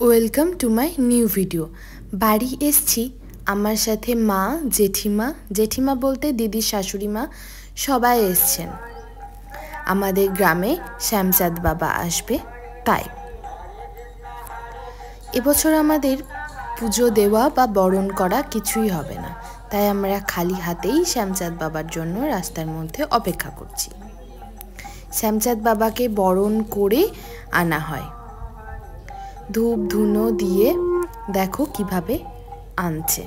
Welcome to my new video. বাড়ি এসছি, আমার সাথে মা, জেঠিমা বলতে দিদির শাশুড়ি মা সবাই এসছেন। আমাদের গ্রামে শ্যামচাঁদ বাবা আসবে, তাই এবছর আমাদের পুজো দেওয়া বা বরণ করা কিছুই হবে না, তাই আমরা খালি হাতেই শ্যামচাঁদ বাবার জন্য রাস্তার মধ্যে অপেক্ষা করছি। শ্যামচাঁদ বাবাকে বরণ করে আনা হয়, ধূপ ধুনো দিয়ে। দেখো কিভাবে আনছে।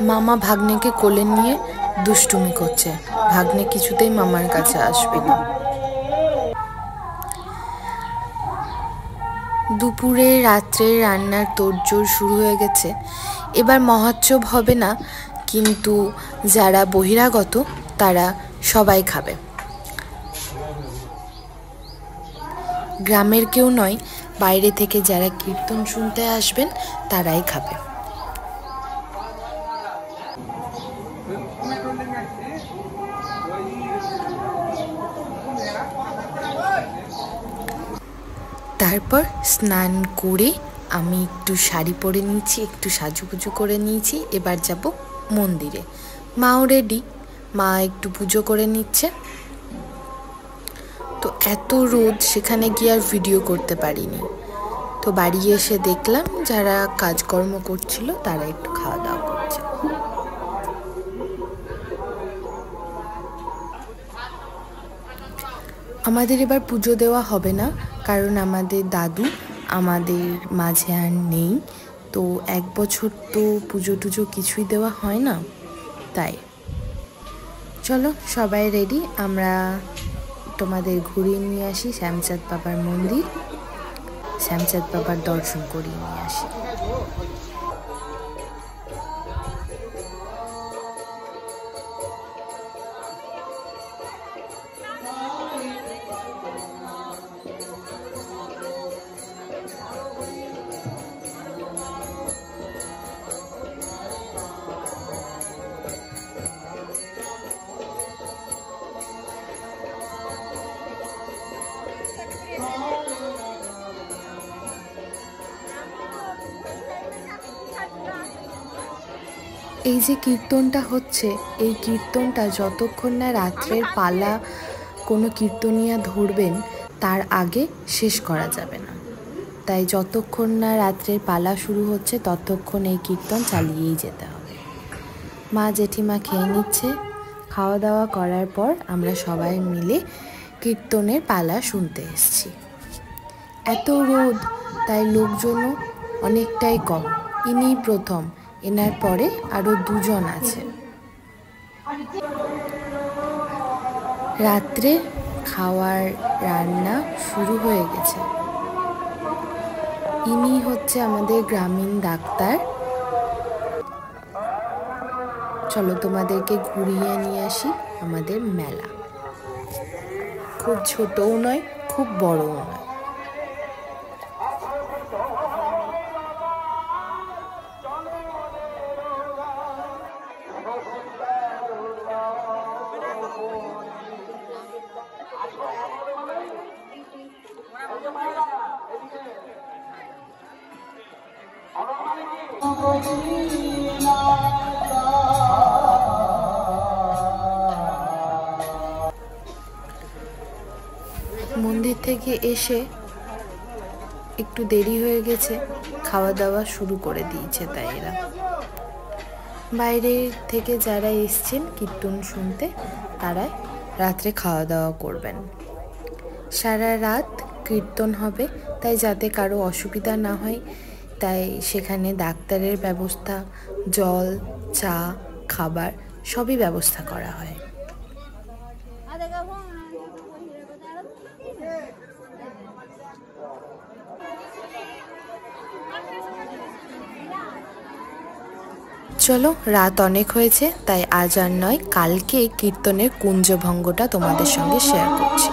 মামা ভাগ্নেকে কোলে নিয়ে দুষ্টুমি করছে, ভাগ্নে কিছুতেই মামার কাছে আসবে না। দুপুরে রাত্রে রান্নার তোড়জোড় শুরু হয়ে গেছে। এবার মহোৎসব হবে না, কিন্তু যারা বহিরাগত তারা সবাই খাবে। গ্রামের কেউ নয়, বাইরে থেকে যারা কীর্তন শুনতে আসবেন তারাই খাবে। তারপর স্নান করে আমি একটু শাড়ি পরে নিয়েছি, একটু সাজুগুজু করে নিয়েছি। এবার যাব মন্দিরে। মাও রেডি, মা একটু পুজো করে নিচ্ছে। তো এত রোদ, সেখানে গিয়ে আর ভিডিও করতে পারিনি। তো বাড়ি এসে দেখলাম যারা কাজকর্ম করছিল তারা একটু খাওয়া দাওয়া করছে। আমাদের এবার পুজো দেওয়া হবে না, কারণ আমাদের দাদু আমাদের মাঝে আর নেই। তো এক বছর তো পুজো টুজো কিছুই দেওয়া হয় না, তাই চলো সবাই রেডি, আমরা তোমাদের ঘুরিয়ে নিয়ে আসি শ্যামচাঁদ বাবার মন্দির, শ্যামচাঁদ বাবার দর্শন করিয়ে নিয়ে আসি। এই যে কীর্তনটা হচ্ছে, এই কীর্তনটা যতক্ষণ না রাত্রের পালা কোনো কীর্তনিয়া ধরবেন তার আগে শেষ করা যাবে না। তাই যতক্ষণ না রাত্রের পালা শুরু হচ্ছে ততক্ষণ এই কীর্তন চালিয়েই যেতে হবে। মা জেঠিমা খেয়ে নিচ্ছে। খাওয়া দাওয়া করার পর আমরা সবাই মিলে কীর্তনের পালা শুনতে এসেছি। এত রোদ, তাই লোকজনও অনেকটাই কম। ইনি প্রথম, এনার পরে আরো দুজন আছে। রাত্রে খাওয়ার রান্না শুরু হয়ে গেছে। ইনি হচ্ছে আমাদের গ্রামীণ ডাক্তার। চলো তোমাদেরকে ঘুরিয়ে নিয়ে আসি আমাদের মেলা। খুব ছোটও নয়, খুব বড়ও নয়। মন্দির থেকে এসে একটু দেরি হয়ে গেছে, খাওয়া দাওয়া শুরু করে দিয়েছে তাই এরা। বাইরে থেকে যারা এসছেন কীর্তন শুনতে তারা রাত্রে খাওয়া দাওয়া করবেন। সারা রাত কীর্তন হবে, তাই যাতে কারো অসুবিধা না হয় তাই সেখানে ডাক্তারের ব্যবস্থা, জল, চা, খাবার সবই ব্যবস্থা করা হয়। চলো, রাত অনেক হয়েছে, তাই আজ আর নয়, কালকে কীর্তনের কুঞ্জভঙ্গটা তোমাদের সঙ্গে শেয়ার করছি।